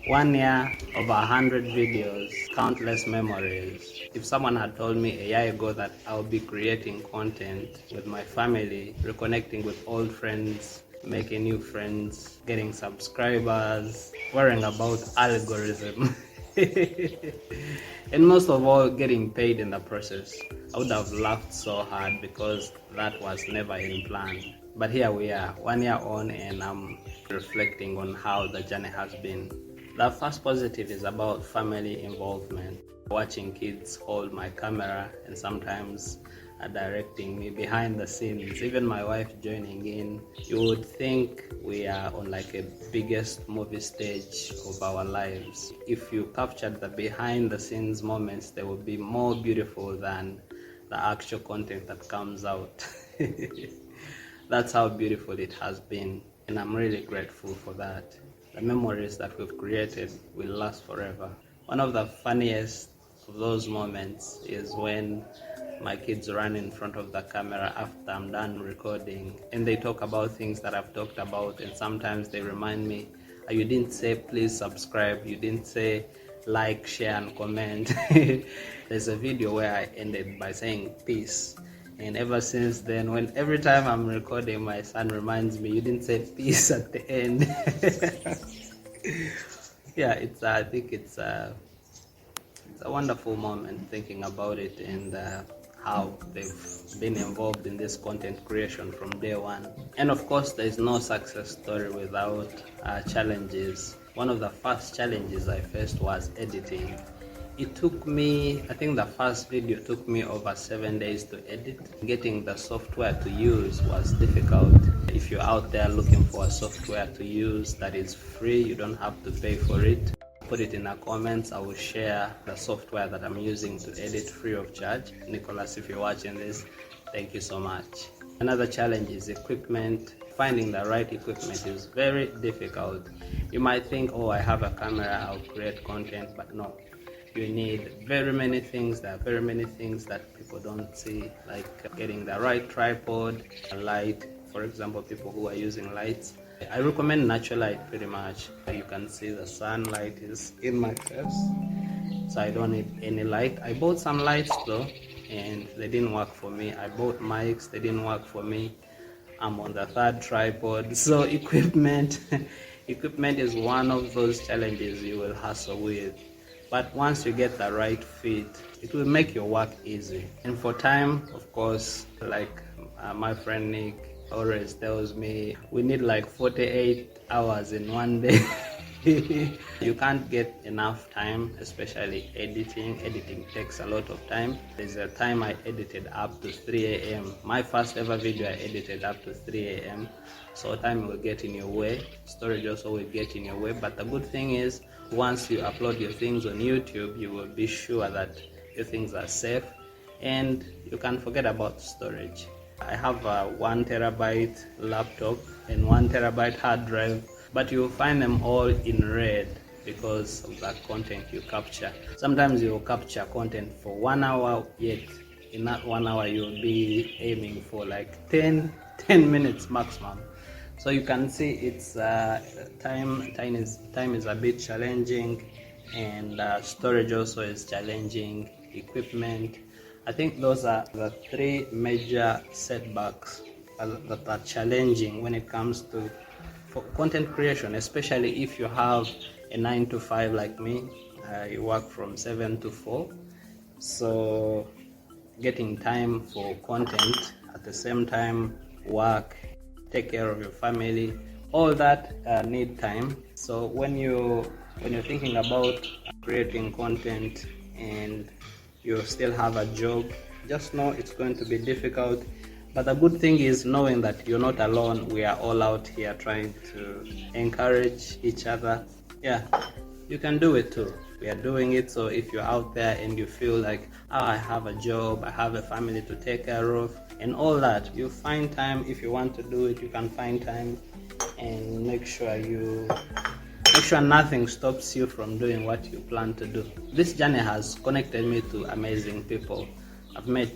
1 year, over 100 videos, countless memories. If someone had told me a year ago that I'll be creating content with my family, reconnecting with old friends, making new friends, getting subscribers, worrying about algorithm, and most of all, getting paid in the process, I would have laughed so hard because that was never in plan. But here we are, 1 year on, and I'm reflecting on how the journey has been. The first positive is about family involvement. Watching kids hold my camera and sometimes directing me behind the scenes, even my wife joining in. You would think we are on like a biggest movie stage of our lives. If you captured the behind the scenes moments, they would be more beautiful than the actual content that comes out. That's how beautiful it has been, and I'm really grateful for that. The memories that we've created will last forever. One of the funniest of those moments is when my kids run in front of the camera after I'm done recording, and they talk about things that I've talked about, and sometimes they remind me, you didn't say please subscribe, you didn't say like, share and comment. There's a video where I ended by saying peace, and ever since then, every time I'm recording, my son reminds me, you didn't say peace at the end. Yeah, I think it's a wonderful moment thinking about it, and how they've been involved in this content creation from day one. And of course, there is no success story without challenges. One of the first challenges I faced was editing. It took me, I think the first video took me over 7 days to edit. Getting the software to use was difficult. If you're out there looking for a software to use that is free, you don't have to pay for it, put it in the comments. I will share the software that I'm using to edit free of charge. Nicholas, if you're watching this, thank you so much. Another challenge is equipment. Finding the right equipment is very difficult. You might think, oh, I have a camera, I'll create content, but no. You need very many things. There are very many things that people don't see, like getting the right tripod, a light. For example, people who are using lights, I recommend natural light pretty much. You can see the sunlight is in my face, so I don't need any light. I bought some lights though, and they didn't work for me. I bought mics, they didn't work for me. I'm on the third tripod, so equipment is one of those challenges you will hustle with. But once you get the right fit, it will make your work easy. And for time, of course, like my friend Nick always tells me, we need like 48 hours in one day. You can't get enough time, especially editing. Editing takes a lot of time. There's a time I edited up to 3 a.m. My first ever video I edited up to 3 a.m. So time will get in your way. Storage also will get in your way. But the good thing is, once you upload your things on YouTube, you will be sure that your things are safe and you can forget about storage. I have a 1 terabyte laptop and 1 terabyte hard drive, but you'll find them all in red because of that content you capture. Sometimes you'll capture content for 1 hour, yet in that 1 hour you'll be aiming for like 10 minutes maximum. So you can see it's time is a bit challenging, and storage also is challenging. Equipment, I think those are the three major setbacks that are challenging when it comes to content creation, especially if you have a 9 to 5 like me. You work from 7 to 4, so getting time for content at the same time, work, take care of your family, all that need time. So when you're thinking about creating content and you still have a job, just know it's going to be difficult. But the good thing is knowing that you're not alone. We are all out here trying to encourage each other. Yeah, you can do it too. We are doing it. So if you're out there and you feel like, oh, I have a job, I have a family to take care of, and all that, you find time. If you want to do it, you can find time, and make sure nothing stops you from doing what you plan to do. This journey has connected me to amazing people. I've met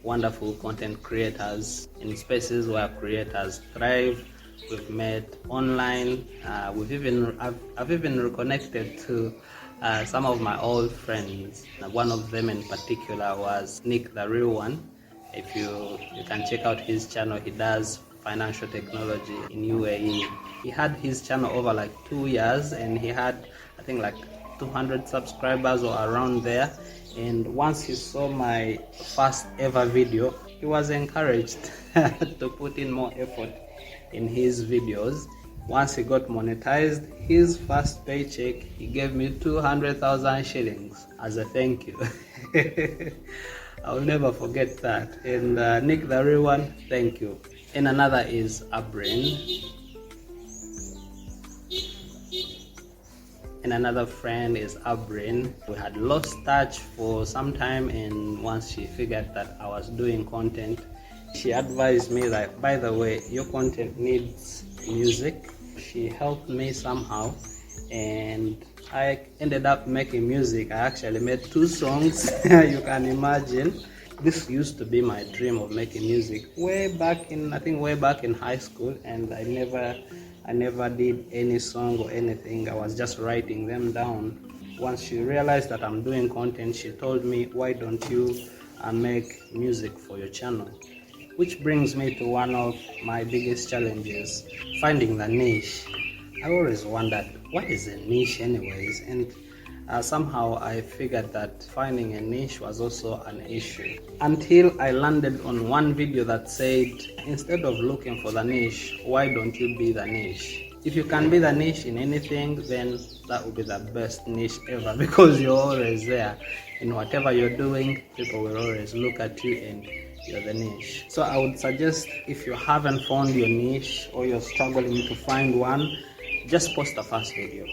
wonderful content creators in spaces where creators thrive, we've met online. I've even reconnected to some of my old friends. One of them in particular was Nick, the real one. If you can check out his channel, he does financial technology in UAE. He had his channel over like 2 years, and he had, I think, like 200 subscribers or around there. And once he saw my first ever video, he was encouraged to put in more effort in his videos. Once he got monetized, his first paycheck, he gave me 200,000 shillings as a thank you. I'll never forget that. And Nick, the real one, thank you. And another is Abrin. And another friend is Abrin. We had lost touch for some time, and once she figured that I was doing content, she advised me that, by the way, your content needs music. She helped me somehow, and I ended up making music. I actually made 2 songs. You can imagine. This used to be my dream of making music way back in high school, and I never did any song or anything. I was just writing them down. Once she realized that I'm doing content, she told me, why don't you make music for your channel? Which brings me to one of my biggest challenges, finding the niche. I always wondered, what is a niche anyways? And somehow I figured that finding a niche was also an issue, until I landed on one video that said, instead of looking for the niche, why don't you be the niche? If you can be the niche in anything, then that would be the best niche ever, because you're always there. In whatever you're doing, people will always look at you and you're the niche. So I would suggest, if you haven't found your niche or you're struggling to find one, just post the first video.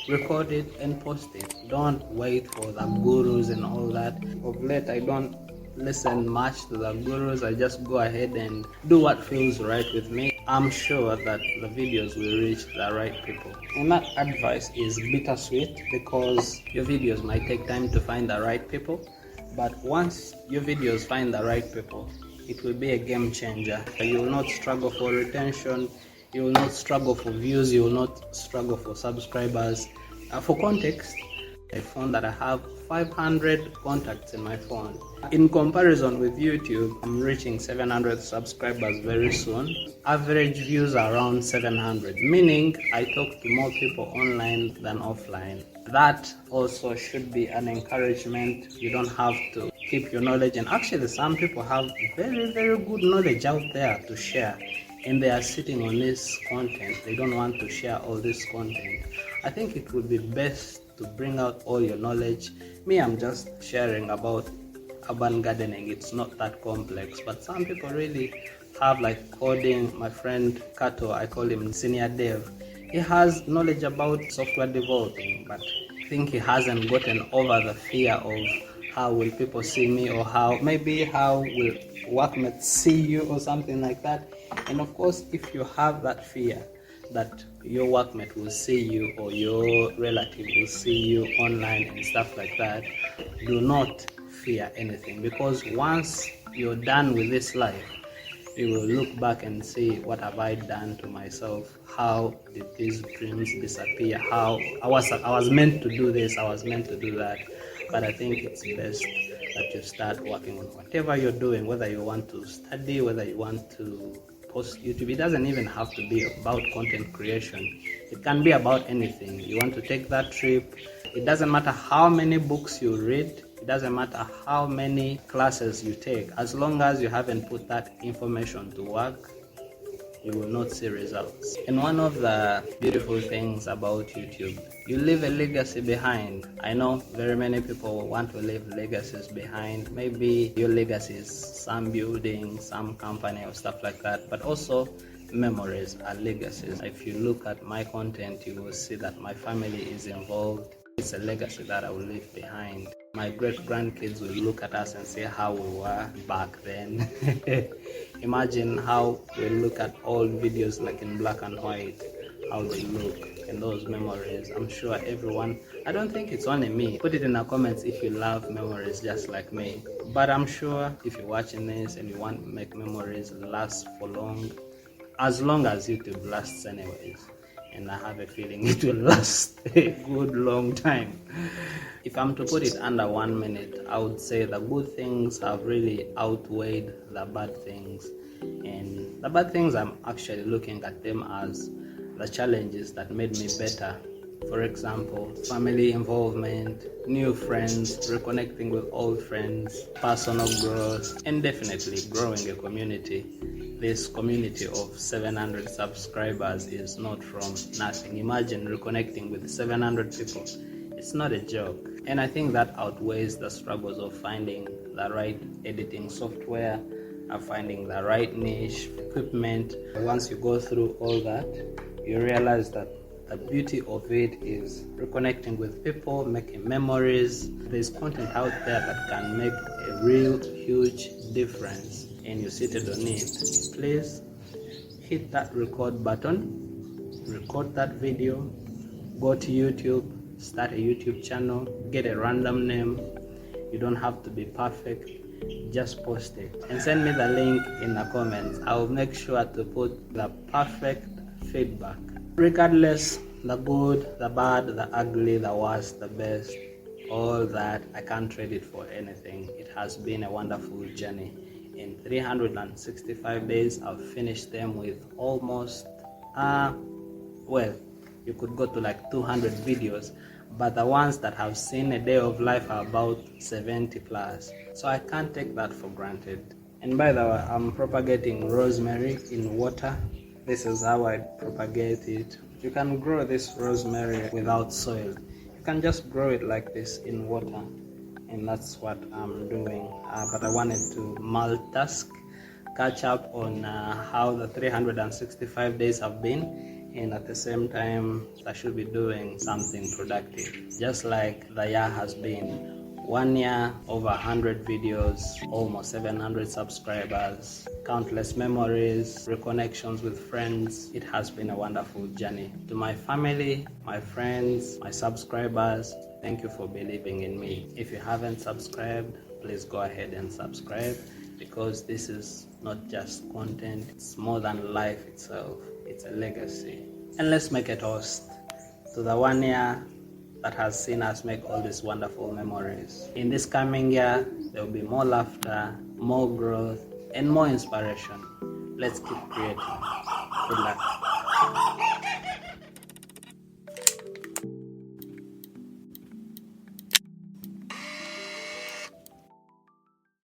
Record it and post it. Don't wait for the gurus and all that. Of late, I don't listen much to the gurus. I just go ahead and do what feels right with me. I'm sure that the videos will reach the right people. And that advice is bittersweet, because your videos might take time to find the right people, but once your videos find the right people, it will be a game changer. You will not struggle for retention, you will not struggle for views, you will not struggle for subscribers. For context, I found that I have 500 contacts in my phone. In comparison with YouTube, I'm reaching 700 subscribers very soon. Average views are around 700, meaning I talk to more people online than offline. That also should be an encouragement. You don't have to keep your knowledge, and actually some people have very good knowledge out there to share, and they are sitting on this content. They don't want to share all this content. I think it would be best to bring out all your knowledge. Me, I'm just sharing about urban gardening. It's not that complex, but some people really have, like coding. My friend Kato, I call him senior dev. He has knowledge about software developing, but I think he hasn't gotten over the fear of how will people see me, or how will workmates see you, or something like that. And of course, if you have that fear that your workmate will see you or your relative will see you online and stuff like that, do not fear anything, because once you're done with this life, you will look back and see, what have I done to myself? How did these dreams disappear? How I was meant to do this, I was meant to do that. But I think it's best that you start working on whatever you're doing, whether you want to study, whether you want to post YouTube. It doesn't even have to be about content creation. It can be about anything. You want to take that trip. It doesn't matter how many books you read. It doesn't matter how many classes you take. As long as you haven't put that information to work, you will not see results. And one of the beautiful things about YouTube, you leave a legacy behind. I know very many people want to leave legacies behind. Maybe your legacy is some building, some company or stuff like that, but also memories are legacies. If you look at my content, you will see that my family is involved. It's a legacy that I will leave behind. My great-grandkids will look at us and say how we were back then. Imagine how we look at old videos like in black and white, how they look, and those memories. I'm sure everyone, I don't think it's only me. Put it in the comments if you love memories just like me. But I'm sure if you're watching this and you want to make memories last for long, as long as YouTube lasts anyways, and I have a feeling it will last a good long time. If I'm to put it under 1 minute, I would say the good things have really outweighed the bad things, and the bad things, I'm actually looking at them as the challenges that made me better. For example, family involvement, new friends, reconnecting with old friends, personal growth, and definitely growing a community. This community of 700 subscribers is not from nothing. Imagine reconnecting with 700 people. It's not a joke. And I think that outweighs the struggles of finding the right editing software, of finding the right niche, equipment. Once you go through all that, you realize that the beauty of it is reconnecting with people, making memories. There's content out there that can make a real huge difference, and you're seated on it. Please hit that record button, record that video, go to YouTube, start a YouTube channel, get a random name. You don't have to be perfect, just post it and send me the link in the comments. I will make sure to put the perfect feedback. Regardless, the good, the bad, the ugly, the worst, the best, all that, I can't trade it for anything. It has been a wonderful journey. In 365 days, I've finished them with almost, well, you could go to like 200 videos, but the ones that have seen a day of life are about 70 plus. So I can't take that for granted. And by the way, I'm propagating rosemary in water. This is how I propagate it. You can grow this rosemary without soil. You can just grow it like this in water. And that's what I'm doing. But I wanted to multitask, catch up on how the 365 days have been. And at the same time, I should be doing something productive. Just like the year has been. 1 year, over 100 videos, almost 700 subscribers, countless memories, reconnections with friends. It has been a wonderful journey. To my family, my friends, my subscribers, thank you for believing in me. If you haven't subscribed, please go ahead and subscribe, because this is not just content, it's more than life itself. It's a legacy. And let's make a toast to the 1 year that has seen us make all these wonderful memories. In this coming year, there will be more laughter, more growth, and more inspiration. Let's keep creating. Good luck.